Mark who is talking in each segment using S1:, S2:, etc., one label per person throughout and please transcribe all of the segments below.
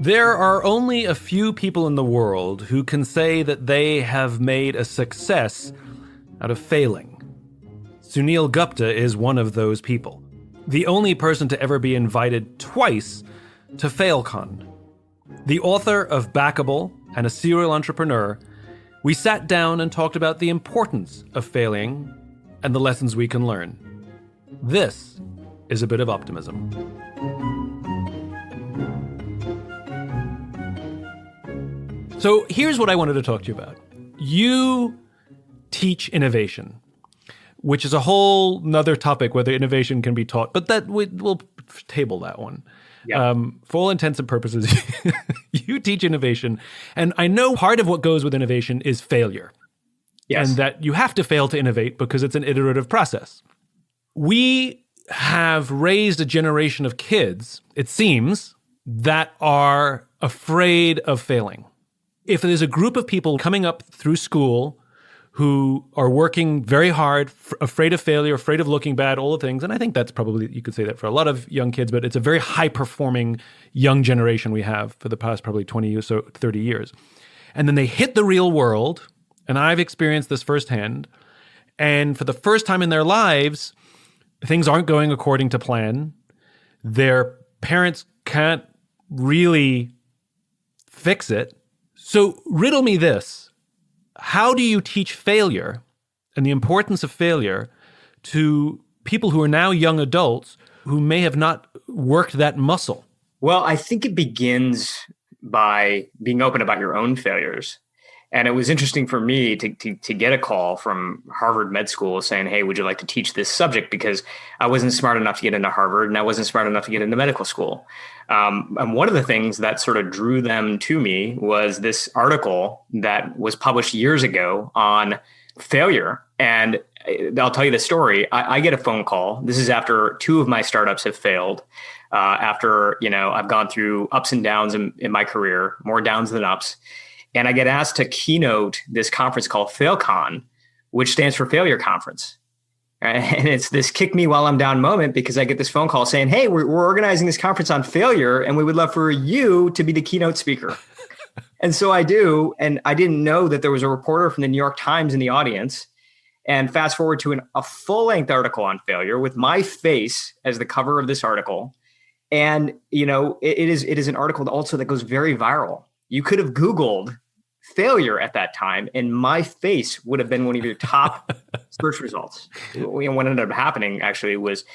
S1: There are only a few people in the world who can say that they have made a success out of failing. Suneel Gupta is one of those people. The only person to ever be invited twice to FailCon. The author of Backable and a serial entrepreneur, we sat down and talked about the importance of failing and the lessons we can learn. This is a bit of optimism. So here's what I wanted to talk to you about. You teach innovation, which is a whole nother topic, whether innovation can be taught, but that we'll table that one. Yeah. For all intents and purposes, you teach innovation. And I know part of what goes with innovation is failure. Yes. And that you have to fail to innovate because it's an iterative process. We have raised a generation of kids, it seems, that are afraid of failing. If there's a group of people coming up through school who are working very hard, afraid of failure, afraid of looking bad, all the things, and I think that's probably, you could say that for a lot of young kids, but it's a very high-performing young generation we have for the past probably 20 years, so 30 years. And then they hit the real world, and I've experienced this firsthand, and for the first time in their lives, things aren't going according to plan. Their parents can't really fix it. So riddle me this. How do you teach failure and the importance of failure to people who are now young adults who may have not worked that muscle?
S2: Well, I think it begins by being open about your own failures. And it was interesting for me to get a call from Harvard Med School saying, hey, would you like to teach this subject? Because I wasn't smart enough to get into Harvard and I wasn't smart enough to get into medical school. And one of the things that sort of drew them to me was this article that was published years ago on failure. And I'll tell you the story. I get a phone call. This is after two of my startups have failed. After, I've gone through ups and downs in my career, more downs than ups. And I get asked to keynote this conference called FailCon, which stands for Failure Conference. And it's this kick me while I'm down moment because I get this phone call saying, hey, we're organizing this conference on failure and we would love for you to be the keynote speaker. And so I do. And I didn't know that there was a reporter from the New York Times in the audience. And fast forward to a full-length article on failure with my face as the cover of this article. And, it is an article also that goes very viral. You could have Googled failure at that time, and my face would have been one of your top search results. What ended up happening actually was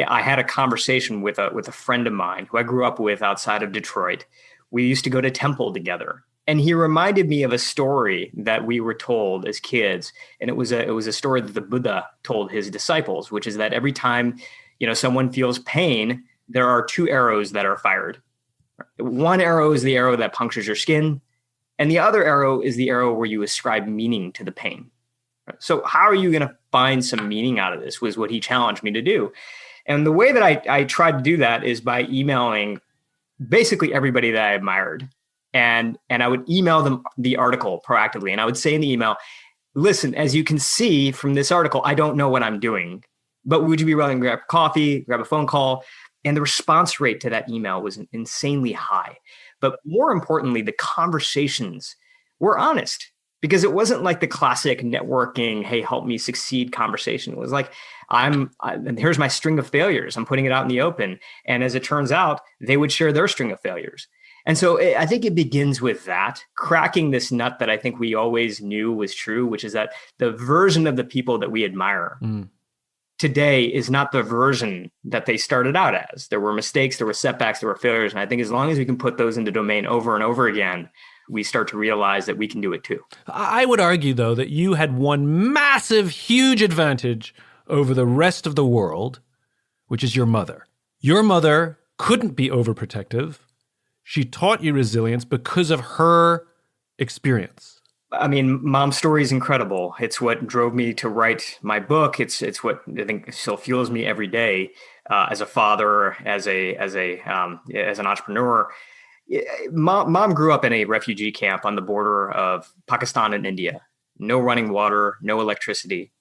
S2: I had a conversation with a friend of mine who I grew up with outside of Detroit. We used to go to temple together, and he reminded me of a story that we were told as kids, and it was a story that the Buddha told his disciples, which is that every time someone feels pain, there are two arrows that are fired. One arrow is the arrow that punctures your skin, and the other arrow is the arrow where you ascribe meaning to the pain. So how are you going to find some meaning out of this was what he challenged me to do. And the way that I tried to do that is by emailing basically everybody that I admired. And I would email them the article proactively. And I would say in the email, listen, as you can see from this article, I don't know what I'm doing, but would you be willing to grab coffee, grab a phone call? And the response rate to that email was insanely high. But more importantly, the conversations were honest because it wasn't like the classic networking, hey, help me succeed conversation. It was like, here's my string of failures. I'm putting it out in the open. And as it turns out, they would share their string of failures. And so I think it begins with that, cracking this nut that I think we always knew was true, which is that the version of the people that we admire today is not the version that they started out as. There were mistakes, there were setbacks, there were failures. And I think as long as we can put those in the domain over and over again, we start to realize that we can do it too.
S1: I would argue, though, that you had one massive, huge advantage over the rest of the world, which is your mother. Your mother couldn't be overprotective. She taught you resilience because of her experience.
S2: I mean, Mom's story is incredible. It's what drove me to write my book. It's what I think still fuels me every day as a father, as an entrepreneur. Mom grew up in a refugee camp on the border of Pakistan and India. No running water, no electricity.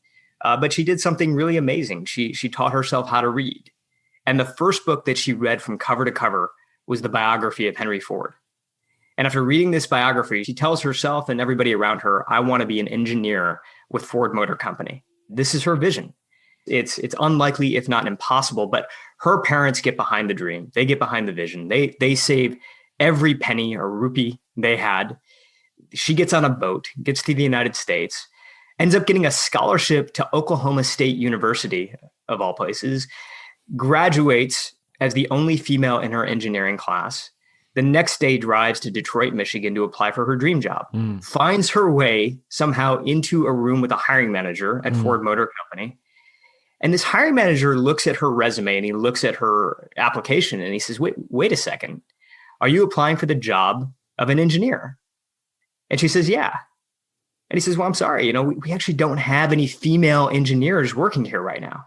S2: But she did something really amazing. She taught herself how to read. And the first book that she read from cover to cover was the biography of Henry Ford. And after reading this biography, she tells herself and everybody around her, I want to be an engineer with Ford Motor Company. This is her vision. It's unlikely, if not impossible, but her parents get behind the dream. They get behind the vision. They save every penny or rupee they had. She gets on a boat, gets to the United States, ends up getting a scholarship to Oklahoma State University, of all places, graduates as the only female in her engineering class. The next day drives to Detroit, Michigan to apply for her dream job, finds her way somehow into a room with a hiring manager at Ford Motor Company. And this hiring manager looks at her resume and he looks at her application and he says, wait a second. Are you applying for the job of an engineer? And she says, yeah. And he says, well, I'm sorry, we actually don't have any female engineers working here right now.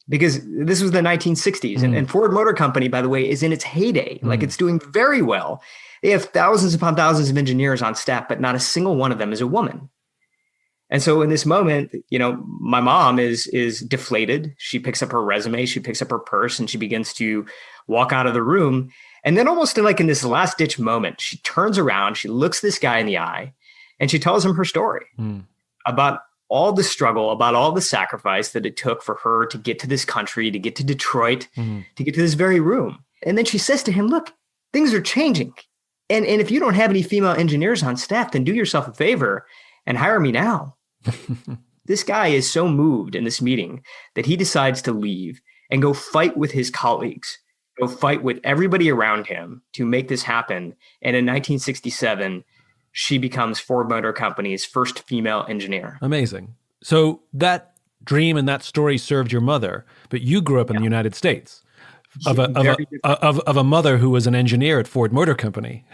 S2: Because this was the 1960s. And Ford Motor Company, by the way, is in its heyday. Like it's doing very well. They have thousands upon thousands of engineers on staff, but not a single one of them is a woman. And so in this moment, my mom is deflated. She picks up her resume, she picks up her purse, and she begins to walk out of the room. And then almost in this last ditch moment, she turns around, she looks this guy in the eye, and she tells him her story about all the struggle, about all the sacrifice that it took for her to get to this country, to get to Detroit, to get to this very room. And then she says to him, look, things are changing. And if you don't have any female engineers on staff, then do yourself a favor and hire me now. This guy is so moved in this meeting that he decides to leave and go fight with his colleagues, go fight with everybody around him to make this happen. And in 1967, she becomes Ford Motor Company's first female engineer.
S1: Amazing. So that dream and that story served your mother, but you grew up in the United States of a mother who was an engineer at Ford Motor Company.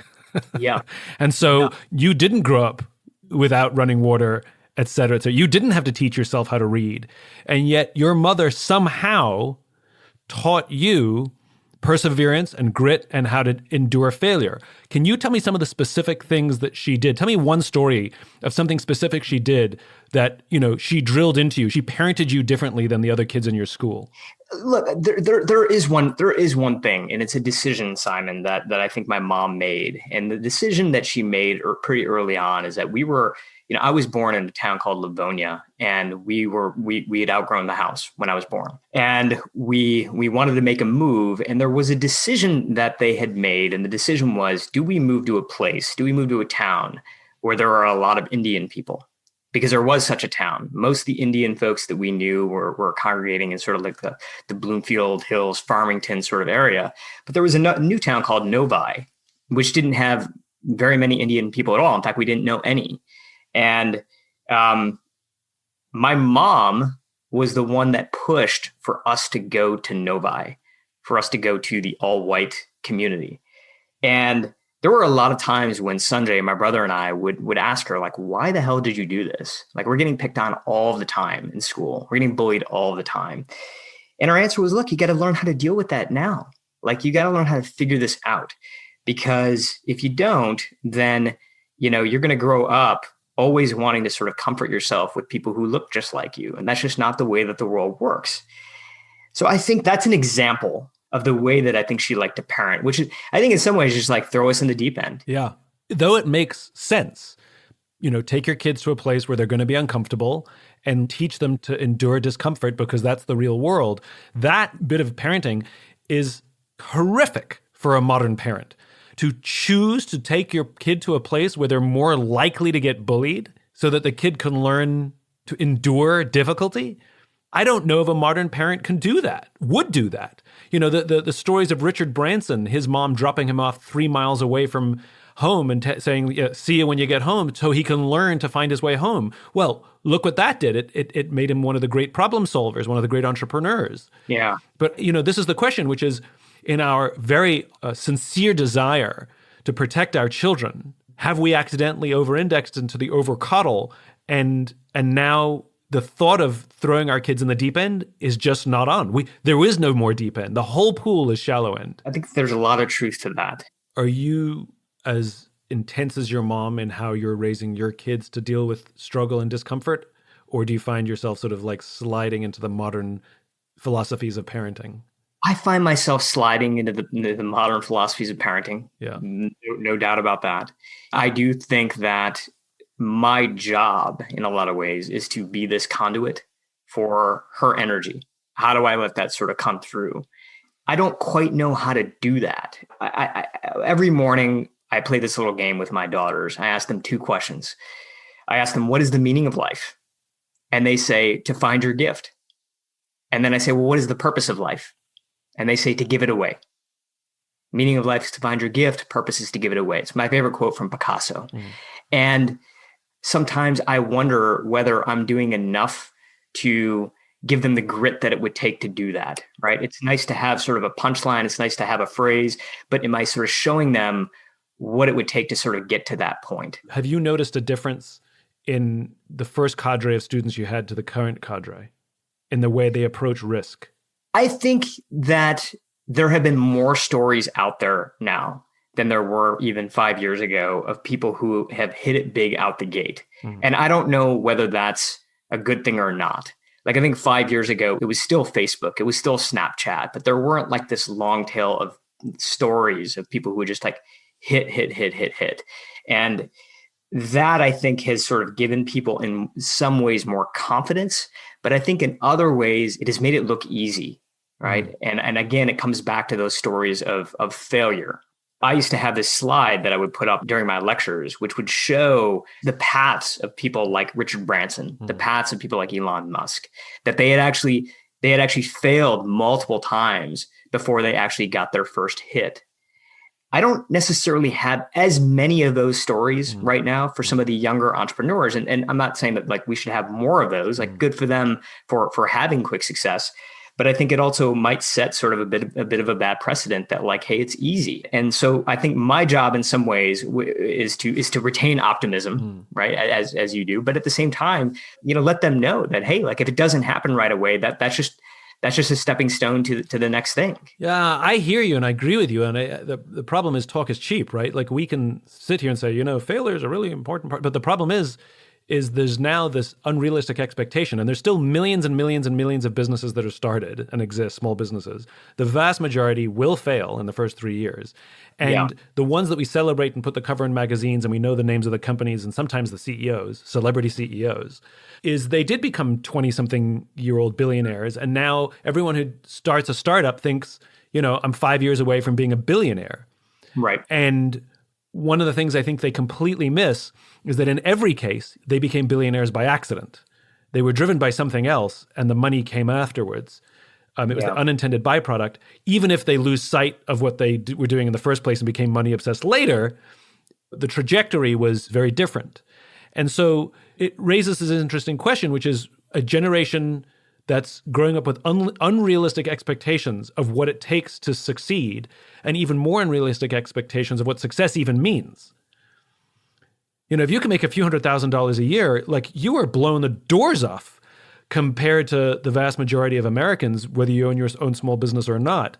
S2: Yeah.
S1: And so you didn't grow up without running water, et cetera. So you didn't have to teach yourself how to read. And yet your mother somehow taught you perseverance and grit and how to endure failure. Can you tell me some of the specific things that she did? Tell me one story of something specific she did that, she drilled into you. She parented you differently than the other kids in your school.
S2: Look, there is one thing, and it's a decision, Simon, that I think my mom made. And the decision that she made pretty early on is that we were, I was born in a town called Livonia, and we had outgrown the house when I was born, and we wanted to make a move, and there was a decision that they had made, and the decision was: do we move to a town where there are a lot of Indian people? Because there was such a town. Most of the Indian folks that we knew were congregating in sort of like the Bloomfield Hills, Farmington sort of area, but there was a new town called Novi, which didn't have very many Indian people at all. In fact, we didn't know any. And my mom was the one that pushed for us to go to Novi, for us to go to the all-white community. And there were a lot of times when Sanjay, my brother, and I would ask her, like, why the hell did you do this? Like, we're getting picked on all the time in school. We're getting bullied all the time. And her answer was, look, you got to learn how to deal with that now. Like, you got to learn how to figure this out. Because if you don't, then, you're going to grow up always wanting to sort of comfort yourself with people who look just like you. And that's just not the way that the world works. So I think that's an example of the way that I think she liked to parent, which is, I think in some ways, just like throw us in the deep end.
S1: Yeah. Though it makes sense, take your kids to a place where they're going to be uncomfortable and teach them to endure discomfort because that's the real world. That bit of parenting is horrific for a modern parent. To choose to take your kid to a place where they're more likely to get bullied so that the kid can learn to endure difficulty. I don't know if a modern parent can do that, would do that. The stories of Richard Branson, his mom dropping him off 3 miles away from home and saying, see you when you get home, so he can learn to find his way home. Well, look what that did. It made him one of the great problem solvers, one of the great entrepreneurs.
S2: Yeah.
S1: But, this is the question, which is, in our very sincere desire to protect our children, have we accidentally over-indexed into the over-coddle, and now the thought of throwing our kids in the deep end is just not on. There is no more deep end. The whole pool is shallow end.
S2: I think there's a lot of truth to that.
S1: Are you as intense as your mom in how you're raising your kids to deal with struggle and discomfort? Or do you find yourself sort of like sliding into the modern philosophies of parenting?
S2: I find myself sliding into the modern philosophies of parenting.
S1: Yeah.
S2: No doubt about that. I do think that my job in a lot of ways is to be this conduit for her energy. How do I let that sort of come through? I don't quite know how to do that. Every morning I play this little game with my daughters. I ask them two questions. I ask them, what is the meaning of life? And they say, to find your gift. And then I say, well, what is the purpose of life? And they say, to give it away. Meaning of life is to find your gift. Purpose is to give it away. It's my favorite quote from Picasso. And sometimes I wonder whether I'm doing enough to give them the grit that it would take to do that, right? It's nice to have sort of a punchline. It's nice to have a phrase, but am I sort of showing them what it would take to sort of get to that point?
S1: Have you noticed a difference in the first cadre of students you had to the current cadre in the way they approach risk?
S2: I think that there have been more stories out there now than there were even 5 years ago of people who have hit it big out the gate. And I don't know whether that's a good thing or not. Like, I think 5 years ago, it was still Facebook, it was still Snapchat, but there weren't like this long tail of stories of people who would just like hit. And that, I think, has sort of given people in some ways more confidence, but I think in other ways it has made it look easy, right? And again, it comes back to those stories of failure. I used to have this slide that I would put up during my lectures, which would show the paths of people like Richard Branson, the paths of people like Elon Musk, that they had actually failed multiple times before they actually got their first hit. I don't necessarily have as many of those stories right now for some of the younger entrepreneurs. And I'm not saying that like we should have more of those, like good for them for having quick success. But I think it also might set sort of a bit of a bad precedent that like, hey, it's easy. And so I think my job in some ways is to retain optimism, right, as you do. But at the same time, let them know that, hey, like if it doesn't happen right away, that's just a stepping stone to the next thing.
S1: Yeah, I hear you and I agree with you. And the problem is talk is cheap, right? Like we can sit here and say, failure is a really important part. But the problem is there's now this unrealistic expectation, and there's still millions and millions and millions of businesses that are started and exist, small businesses. The vast majority will fail in the first 3 years. And the ones that we celebrate and put the cover in magazines, and we know the names of the companies and sometimes the CEOs, celebrity CEOs, is they did become 20-something-year-old billionaires. And now everyone who starts a startup thinks, I'm 5 years away from being a billionaire.
S2: Right.
S1: And one of the things I think they completely miss is that in every case, they became billionaires by accident. They were driven by something else, and the money came afterwards. It was the unintended byproduct. Even if they lose sight of what they were doing in the first place and became money obsessed later, the trajectory was very different. And so it raises this interesting question, which is a generation that's growing up with unrealistic expectations of what it takes to succeed, and even more unrealistic expectations of what success even means. If you can make a few $100,000s a year, like you are blowing the doors off compared to the vast majority of Americans, whether you own your own small business or not.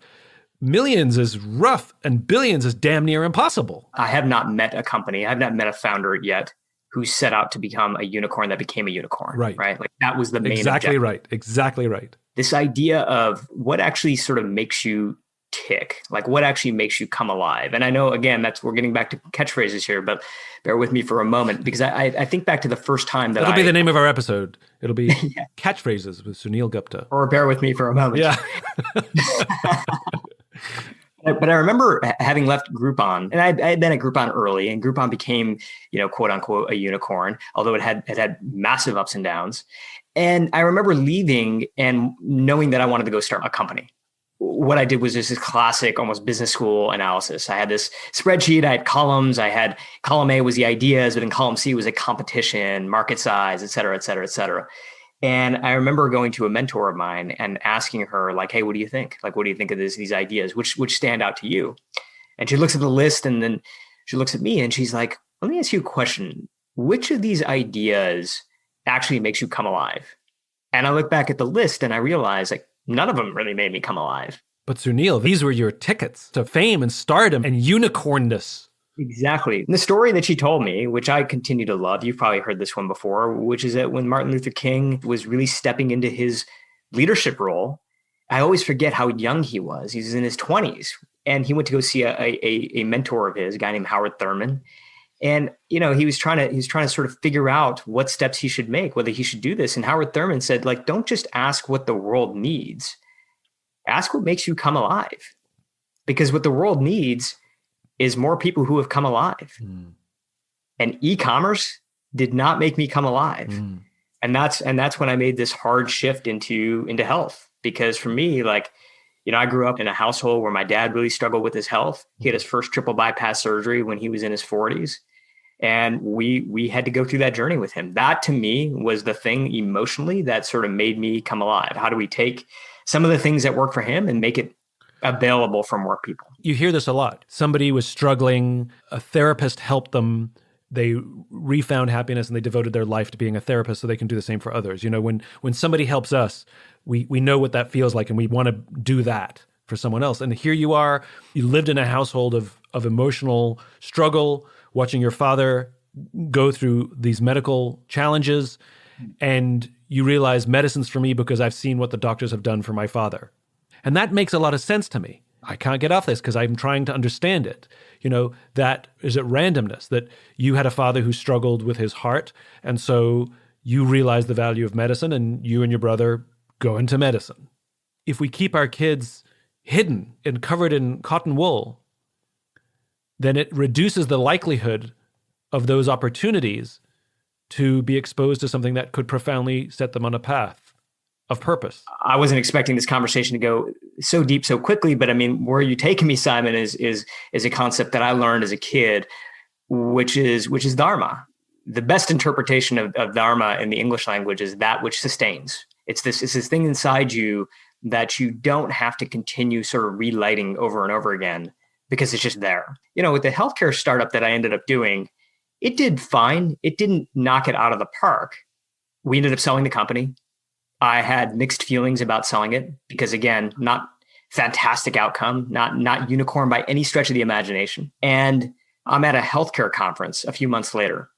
S1: Millions is rough and billions is damn near impossible.
S2: I have not met a company, I have not met a founder yet who set out to become a unicorn that became a unicorn. Right. Like that was the main objective.
S1: Exactly right.
S2: This idea of what actually sort of makes you tick, like what actually makes you come alive. And I know, again, we're getting back to catchphrases here, but bear with me for a moment, because I think back to the first time
S1: that'll be the name of our episode. It'll be Catchphrases with Suneel Gupta.
S2: Or bear with me for a moment.
S1: Yeah.
S2: But I remember having left Groupon, and I had been at Groupon early, and Groupon became, quote unquote, a unicorn, although it had massive ups and downs. And I remember leaving and knowing that I wanted to go start a company. What I did was just this classic, almost business school analysis. I had this spreadsheet, I had columns, I had column A was the ideas, but then column C was a competition, market size, et cetera, et cetera, et cetera. And I remember going to a mentor of mine and asking her, like, hey, what do you think? Like, what do you think of these ideas? Which stand out to you? And she looks at the list, and then she looks at me and she's like, let me ask you a question. Which of these ideas actually makes you come alive? And I look back at the list and I realize like none of them really made me come alive.
S1: But Suneel, these were your tickets to fame and stardom and unicornness.
S2: Exactly. And the story that she told me, which I continue to love, you've probably heard this one before, which is that when Martin Luther King was really stepping into his leadership role, I always forget how young he was. He was in his 20s, and he went to go see a mentor of his, a guy named Howard Thurman. And, he was trying to sort of figure out what steps he should make, whether he should do this. And Howard Thurman said, like, don't just ask what the world needs. Ask what makes you come alive. Because what the world needs is more people who have come alive. Mm. And e-commerce did not make me come alive. Mm. And that's when I made this hard shift into health. Because for me, like, I grew up in a household where my dad really struggled with his health. He had his first triple bypass surgery when he was in his 40s. And we had to go through that journey with him. That to me was the thing emotionally that sort of made me come alive. How do we take some of the things that work for him and make it available for more people? You
S1: hear this a lot. Somebody was struggling, a therapist helped them, they refound happiness, and they devoted their life to being a therapist so they can do the same for others. When somebody helps us, we know what that feels like, and we want to do that for someone else. And here you are, you lived in a household of emotional struggle, watching your father go through these medical challenges, and you realize medicine's for me because I've seen what the doctors have done for my father. And that makes a lot of sense to me. I can't get off this because I'm trying to understand it. That is it randomness, that you had a father who struggled with his heart, and so you realize the value of medicine, and you and your brother go into medicine. If we keep our kids hidden and covered in cotton wool, then it reduces the likelihood of those opportunities to be exposed to something that could profoundly set them on a path of purpose.
S2: I wasn't expecting this conversation to go so deep so quickly, but I mean, where you taking me, Simon, is a concept that I learned as a kid, which is Dharma. The best interpretation of Dharma in the English language is that which sustains. It's this thing inside you that you don't have to continue sort of relighting over and over again, because it's just there. With the healthcare startup that I ended up doing, it did fine. It didn't knock it out of the park. We ended up selling the company. I had mixed feelings about selling it because, again, not fantastic outcome, not unicorn by any stretch of the imagination. And I'm at a healthcare conference a few months later,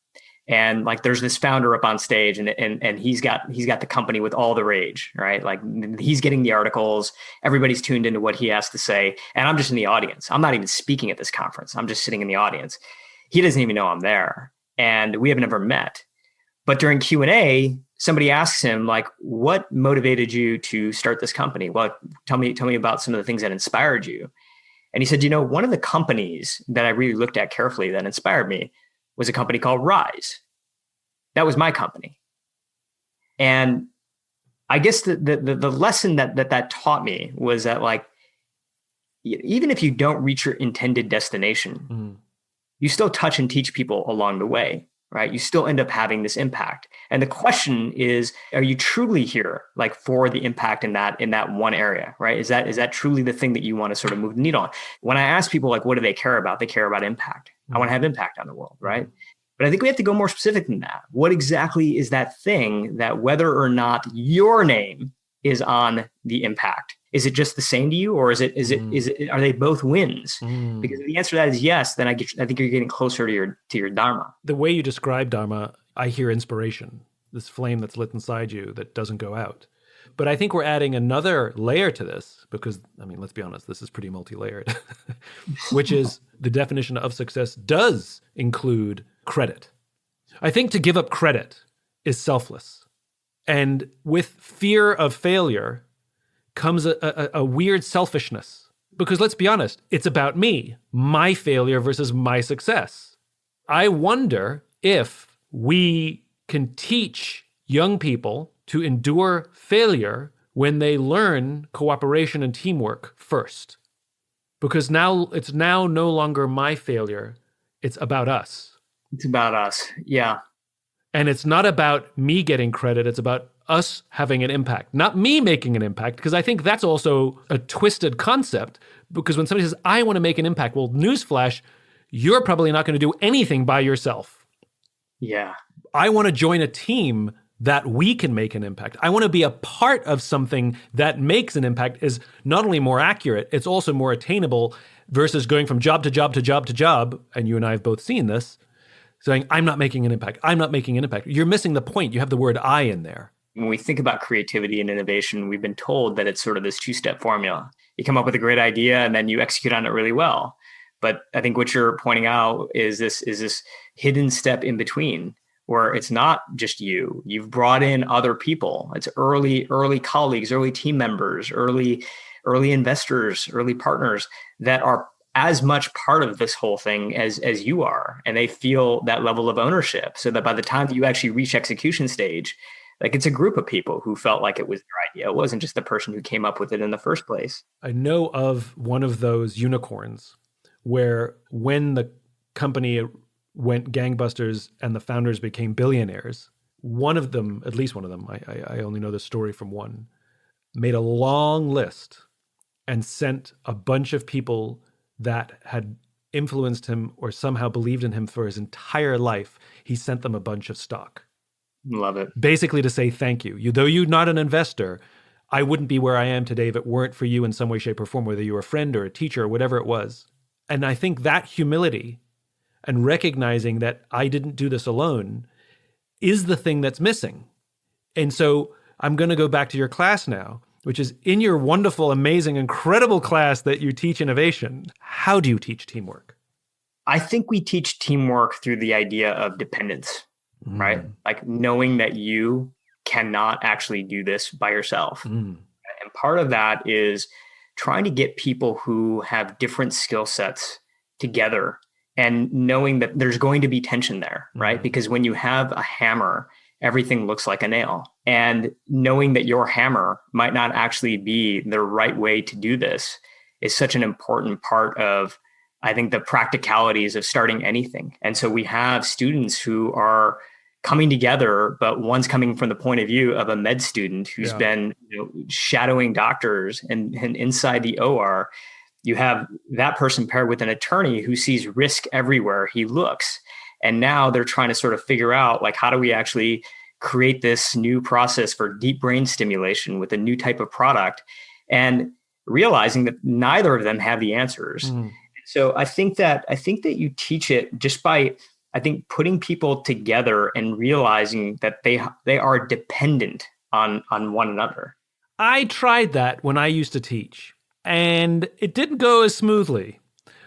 S2: and like there's this founder up on stage, and he's got the company with all the rage, right? Like he's getting the articles, everybody's tuned into what he has to say, and I'm just in the audience. I'm not even speaking at this conference. I'm just sitting in the audience. He doesn't even know I'm there, and we have never met. But during Q&A, somebody asks him, like, what motivated you to start this company? Well, tell me about some of the things that inspired you. And he said, one of the companies that I really looked at carefully that inspired me was a company called Rise. That was my company. And I guess the lesson that taught me was that, like, even if you don't reach your intended destination, you still touch and teach people along the way, right? You still end up having this impact. And the question is, are you truly here, like, for the impact in that one area, right? Is that truly the thing that you want to sort of move the needle on? When I ask people, like, what do they care about? They care about impact. I want to have impact on the world, right? But I think we have to go more specific than that. What exactly is that thing that, whether or not your name is on the impact, is it just the same to you, or is it are they both wins? Because if the answer to that is yes, then I think you're getting closer to your Dharma.
S1: The way you describe Dharma, I hear inspiration, this flame that's lit inside you that doesn't go out. But I think we're adding another layer to this because, I mean, let's be honest, this is pretty multi-layered, which is the definition of success does include credit. I think to give up credit is selfless. And with fear of failure comes a weird selfishness. Because let's be honest, it's about me, my failure versus my success. I wonder if we can teach young people to endure failure when they learn cooperation and teamwork first. Because now it's no longer my failure, it's about us.
S2: It's about us, yeah.
S1: And it's not about me getting credit, it's about us having an impact, not me making an impact, because I think that's also a twisted concept, because when somebody says, I want to make an impact, well, newsflash, you're probably not going to do anything by yourself.
S2: Yeah.
S1: I want to join a team that we can make an impact. I want to be a part of something that makes an impact is not only more accurate, it's also more attainable versus going from job to job to job to job, and you and I have both seen this, saying, I'm not making an impact. I'm not making an impact. You're missing the point. You have the word I in there.
S2: when we think about creativity and innovation, we've been told that it's sort of this two-step formula. You come up with a great idea and then you execute on it really well. But I think what you're pointing out is this hidden step in between where it's not just you. You've brought in other people. It's early colleagues, early team members, early investors, early partners that are as much part of this whole thing as you are. And they feel that level of ownership so that by the time you actually reach execution stage, like it's a group of people who felt like it was their idea. It wasn't just the person who came up with it in the first place.
S1: I know of one of those unicorns where when the company went gangbusters and the founders became billionaires, one of them, at least one of them, I only know the story from one, made a long list and sent a bunch of people that had influenced him or somehow believed in him for his entire life. He sent them a bunch of stock.
S2: Love it.
S1: Basically to say thank you. Though you're not an investor, I wouldn't be where I am today if it weren't for you in some way, shape, or form, whether you were a friend or a teacher or whatever it was. And I think that humility and recognizing that I didn't do this alone is the thing that's missing. And so I'm going to go back to your class now, which is in your wonderful, amazing, incredible class that you teach innovation. How do you teach teamwork?
S2: I think we teach teamwork through the idea of dependence, right? Like knowing that you cannot actually do this by yourself. And part of that is trying to get people who have different skill sets together and knowing that there's going to be tension there, right? Because when you have a hammer, everything looks like a nail. And knowing that your hammer might not actually be the right way to do this is such an important part of, I think, the practicalities of starting anything. And so we have students who are coming together, but one's coming from the point of view of a med student who's been shadowing doctors and inside the OR. You have that person paired with an attorney who sees risk everywhere he looks. And now they're trying to sort of figure out, like, how do we actually create this new process for deep brain stimulation with a new type of product, and realizing that neither of them have the answers. So I think that you teach it just by, I think, putting people together and realizing that they are dependent on one another.
S1: I tried that when I used to teach, and it didn't go as smoothly.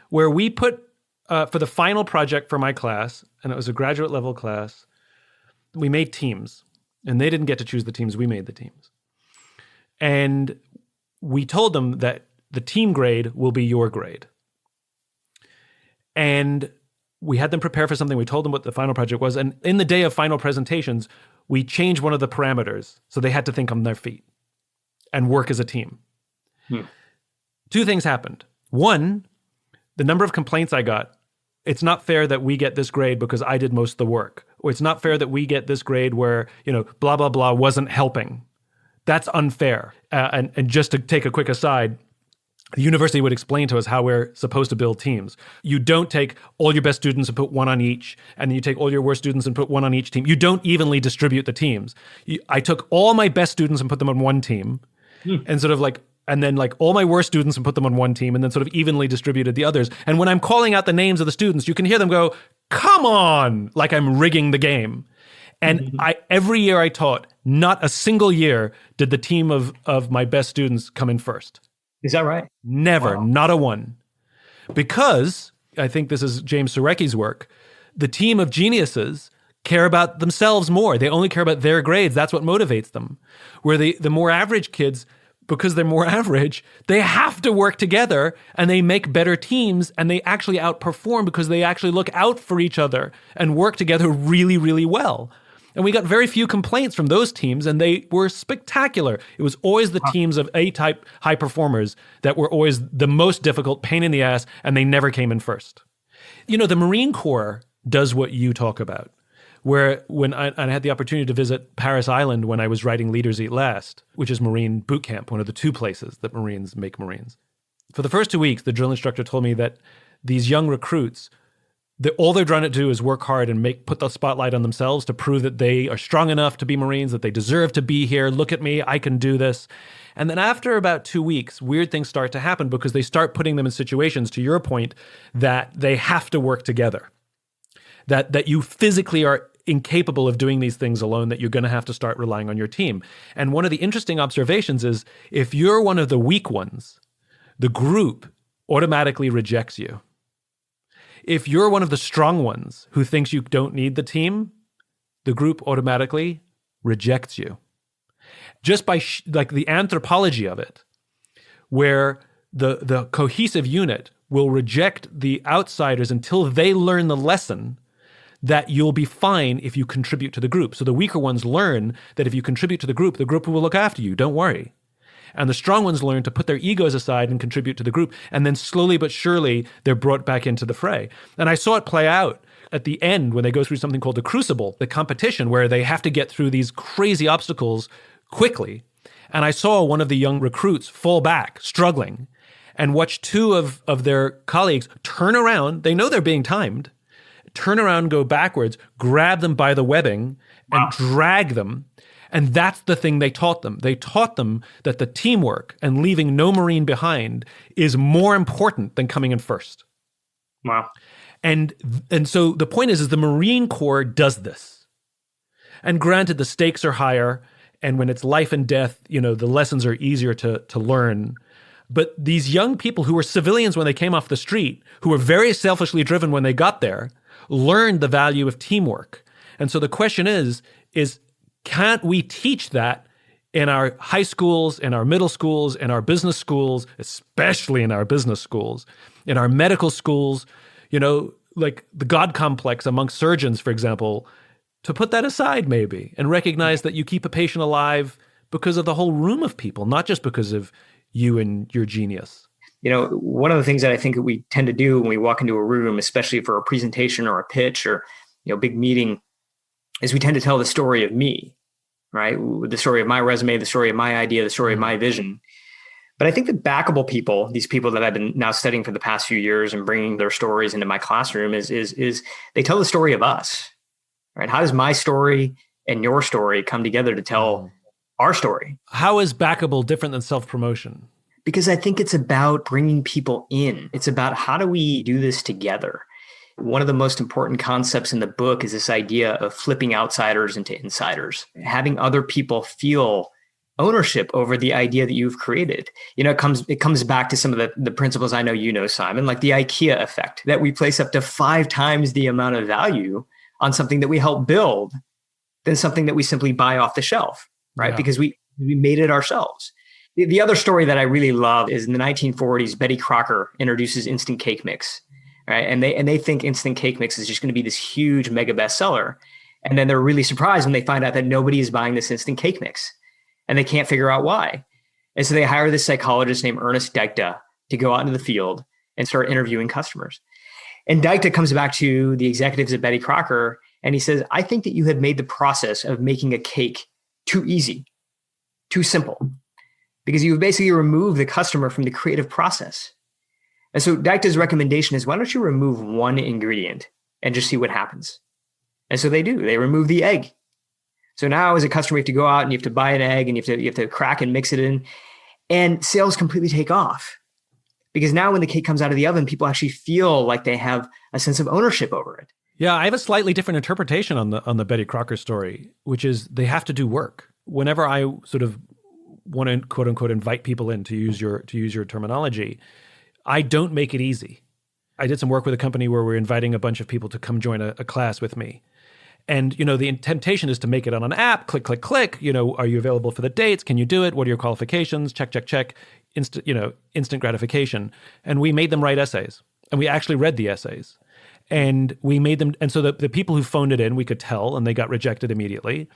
S1: Where we put, for the final project for my class, and it was a graduate level class, we made teams, and they didn't get to choose the teams, we made the teams. And we told them that the team grade will be your grade. And we had them prepare for something. We told them what the final project was. And in the day of final presentations, we changed one of the parameters. So they had to think on their feet and work as a team. Two things happened. One, the number of complaints I got, it's not fair that we get this grade because I did most of the work. Or it's not fair that we get this grade where, blah, blah, blah wasn't helping. That's unfair. And just to take a quick aside, the university would explain to us how we're supposed to build teams. You don't take all your best students and put one on each, and then you take all your worst students and put one on each team. You don't evenly distribute the teams. I took all my best students and put them on one team, and sort of like, and then like all my worst students and put them on one team, and then sort of evenly distributed the others. And when I'm calling out the names of the students, you can hear them go, "Come on," like I'm rigging the game. And every year I taught, not a single year did the team of my best students come in first.
S2: Is that right?
S1: Never, not a one. Because, I think this is James Surecki's work, the team of geniuses care about themselves more. They only care about their grades. That's what motivates them. Where the more average kids, because they're more average, they have to work together and they make better teams and they actually outperform because they actually look out for each other and work together really, really well. And we got very few complaints from those teams, and they were spectacular. It was always the teams of A-type high performers that were always the most difficult, pain in the ass, and they never came in first. The Marine Corps does what you talk about, where when I had the opportunity to visit Paris Island when I was writing Leaders Eat Last, which is Marine boot camp, one of the two places that Marines make Marines. For the first 2 weeks, the drill instructor told me that these young recruits, all they're trying to do is work hard and put the spotlight on themselves to prove that they are strong enough to be Marines, that they deserve to be here. Look at me, I can do this. And then after about 2 weeks, weird things start to happen because they start putting them in situations, to your point, that they have to work together. That you physically are incapable of doing these things alone, that you're going to have to start relying on your team. And one of the interesting observations is if you're one of the weak ones, the group automatically rejects you. If you're one of the strong ones who thinks you don't need the team, the group automatically rejects you. Just by like the anthropology of it, where the cohesive unit will reject the outsiders until they learn the lesson that you'll be fine if you contribute to the group. So the weaker ones learn that if you contribute to the group will look after you. Don't worry. And the strong ones learn to put their egos aside and contribute to the group. And then slowly but surely, they're brought back into the fray. And I saw it play out at the end when they go through something called the crucible, the competition, where they have to get through these crazy obstacles quickly. And I saw one of the young recruits fall back, struggling, and watch two of their colleagues turn around. They know they're being timed. Turn around, go backwards, grab them by the webbing, and drag them. And that's the thing they taught them. They taught them that the teamwork and leaving no Marine behind is more important than coming in first.
S2: Wow.
S1: And so the point is the Marine Corps does this. And granted, the stakes are higher, and when it's life and death, the lessons are easier to learn. But these young people who were civilians when they came off the street, who were very selfishly driven when they got there, learned the value of teamwork. And so the question is can't we teach that in our high schools, in our middle schools, in our business schools, especially in our business schools, in our medical schools, like the God complex amongst surgeons, for example, to put that aside maybe and recognize that you keep a patient alive because of the whole room of people, not just because of you and your genius.
S2: One of the things that I think that we tend to do when we walk into a room, especially for a presentation or a pitch or, big meeting, is we tend to tell the story of me, right? The story of my resume, the story of my idea, the story of my vision. But I think the backable people, these people that I've been now studying for the past few years and bringing their stories into my classroom is they tell the story of us, right? How does my story and your story come together to tell our story?
S1: How is backable different than self-promotion?
S2: Because I think it's about bringing people in. It's about how do we do this together? One of the most important concepts in the book is this idea of flipping outsiders into insiders, having other people feel ownership over the idea that you've created. It comes back to some of the principles I know Simon, like the IKEA effect, that we place up to 5 times the amount of value on something that we help build than something that we simply buy off the shelf, right? Yeah. Because we made it ourselves. The other story that I really love is in the 1940s, Betty Crocker introduces instant cake mix, right? And they think instant cake mix is just going to be this huge mega bestseller. And then they're really surprised when they find out that nobody is buying this instant cake mix and they can't figure out why. And so they hire this psychologist named Ernest Dykta to go out into the field and start interviewing customers. And Dykta comes back to the executives at Betty Crocker and he says, I think that you have made the process of making a cake too easy, too simple, because you've basically removed the customer from the creative process. And so Dykta's recommendation is, why don't you remove one ingredient and just see what happens? And so they do. They remove the egg. So now as a customer, you have to go out and you have to buy an egg and you have to crack and mix it in, and sales completely take off. Because now when the cake comes out of the oven, people actually feel like they have a sense of ownership over it.
S1: Yeah, I have a slightly different interpretation on the Betty Crocker story, which is they have to do work. Whenever I sort of want to quote unquote invite people in, to use your terminology, I don't make it easy. I did some work with a company where we're inviting a bunch of people to come join a class with me. And, the temptation is to make it on an app, click, click, click. Are you available for the dates? Can you do it? What are your qualifications? Check, check, check. Instant gratification. And we made them write essays. And we actually read the essays. And we made them, and so the people who phoned it in, we could tell, and they got rejected immediately.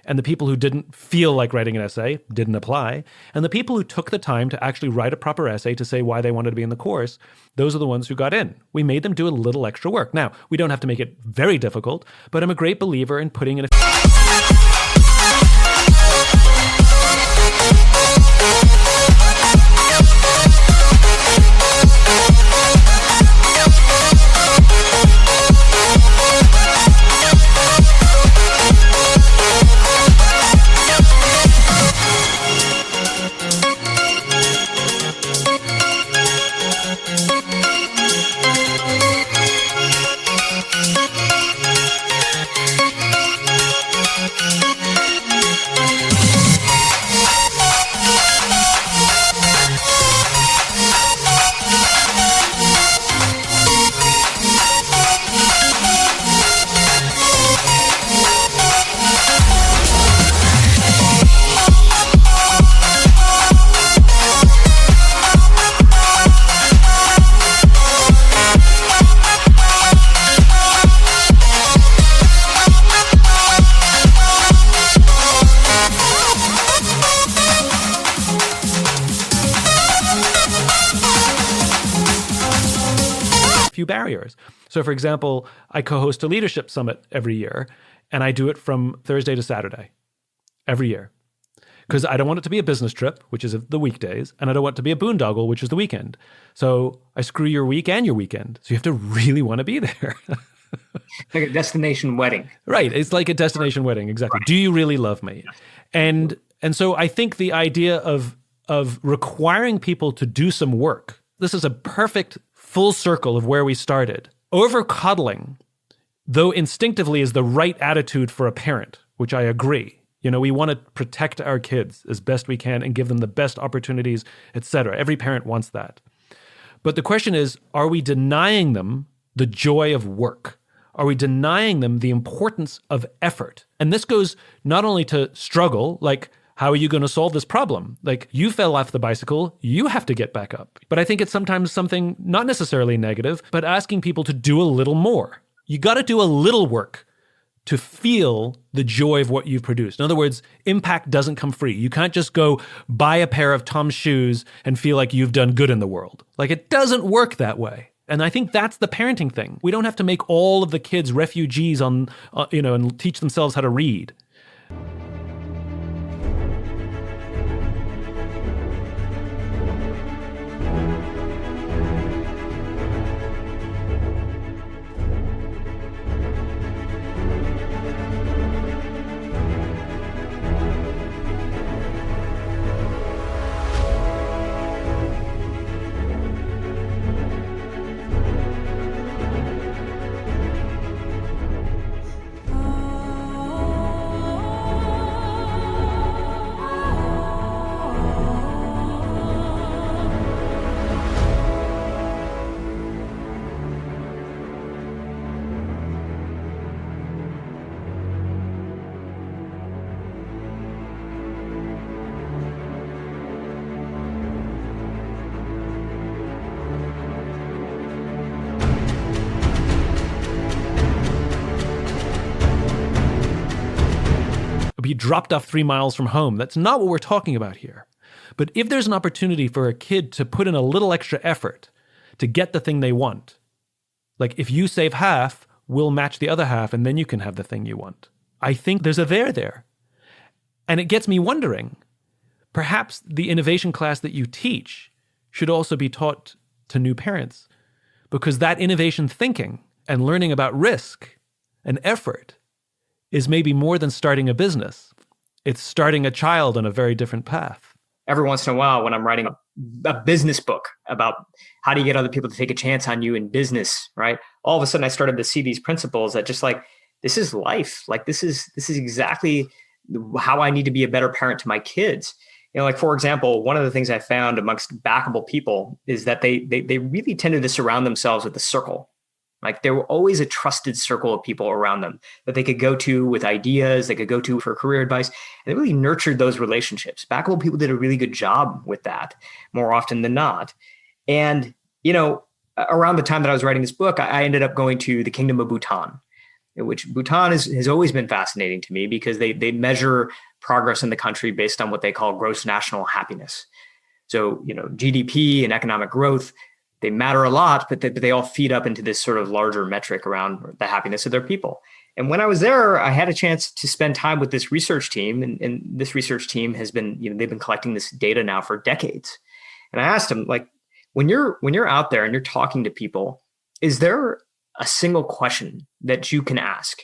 S1: And the people who didn't feel like writing an essay didn't apply. And the people who took the time to actually write a proper essay to say why they wanted to be in the course, those are the ones who got in. We made them do a little extra work. Now, we don't have to make it very difficult, but I'm a great believer in putting in a barriers. So for example, I co-host a leadership summit every year, and I do it from Thursday to Saturday every year. Because I don't want it to be a business trip, which is the weekdays, and I don't want it to be a boondoggle, which is the weekend. So I screw your week and your weekend. So you have to really want to be there.
S2: Like a destination wedding.
S1: Right. It's like a destination wedding. Exactly. Right. Do you really love me? And so I think the idea of requiring people to do some work, this is a perfect full circle of where we started. Over-coddling, though instinctively is the right attitude for a parent, which I agree. You know, we want to protect our kids as best we can and give them the best opportunities, etc. Every parent wants that. But the question is, are we denying them the joy of work? Are we denying them the importance of effort? And this goes not only to struggle, like, how are you going to solve this problem? Like, you fell off the bicycle, you have to get back up. But I think it's sometimes something not necessarily negative, but asking people to do a little more. You got to do a little work to feel the joy of what you've produced. In other words, impact doesn't come free. You can't just go buy a pair of Tom's shoes and feel like you've done good in the world. Like, it doesn't work that way. And I think that's the parenting thing. We don't have to make all of the kids refugees and teach themselves how to read. Be dropped off 3 miles from home. That's not what we're talking about here. But if there's an opportunity for a kid to put in a little extra effort to get the thing they want, like if you save half, we'll match the other half, and then you can have the thing you want. I think there's a there. And it gets me wondering, perhaps the innovation class that you teach should also be taught to new parents, because that innovation thinking and learning about risk and effort is maybe more than starting a business. It's starting a child on a very different path.
S2: Every once in a while, when I'm writing a business book about how do you get other people to take a chance on you in business, right? All of a sudden I started to see these principles that just like, this is life. Like this is exactly how I need to be a better parent to my kids. You know, like for example, one of the things I found amongst backable people is that they really tended to surround themselves with a circle. Like there were always a trusted circle of people around them that they could go to with ideas, they could go to for career advice, and they really nurtured those relationships. Backable people did a really good job with that more often than not. And, you know, around the time that I was writing this book, I ended up going to the Kingdom of Bhutan, which Bhutan has always been fascinating to me because they measure progress in the country based on what they call gross national happiness. So, you know, GDP and economic growth, they matter a lot, but they all feed up into this sort of larger metric around the happiness of their people. And when I was there, I had a chance to spend time with this research team. And this research team has been, you know, they've been collecting this data now for decades. And I asked them, like, when you're out there and you're talking to people, is there a single question that you can ask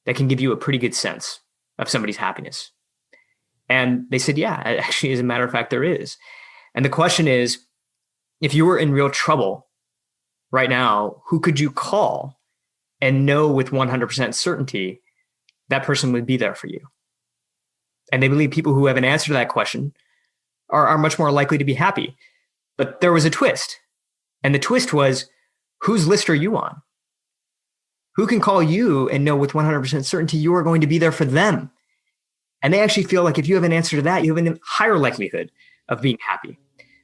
S2: that can give you a pretty good sense of somebody's happiness? And they said, yeah, actually, as a matter of fact, there is. And the question is, if you were in real trouble right now, who could you call and know with 100% certainty that person would be there for you? And they believe people who have an answer to that question are much more likely to be happy. But there was a twist. And the twist was, whose list are you on? Who can call you and know with 100% certainty you are going to be there for them? And they actually feel like if you have an answer to that, you have a higher likelihood of being happy.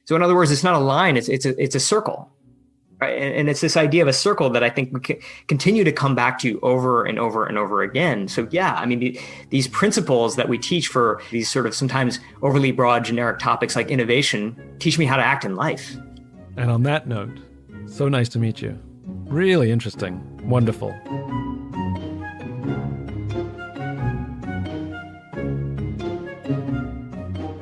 S2: So in other words, it's not a line, it's a circle, right? And it's this idea of a circle that I think we can continue to come back to over and over and over again. So yeah, I mean, these principles that we teach for these sort of sometimes overly broad generic topics like innovation teach me how to act in life.
S1: And on that note, so nice to meet you. Really interesting. Wonderful.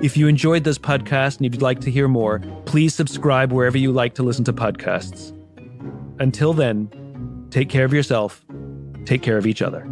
S1: If you enjoyed this podcast and you'd like to hear more, please subscribe wherever you like to listen to podcasts. Until then, take care of yourself, take care of each other.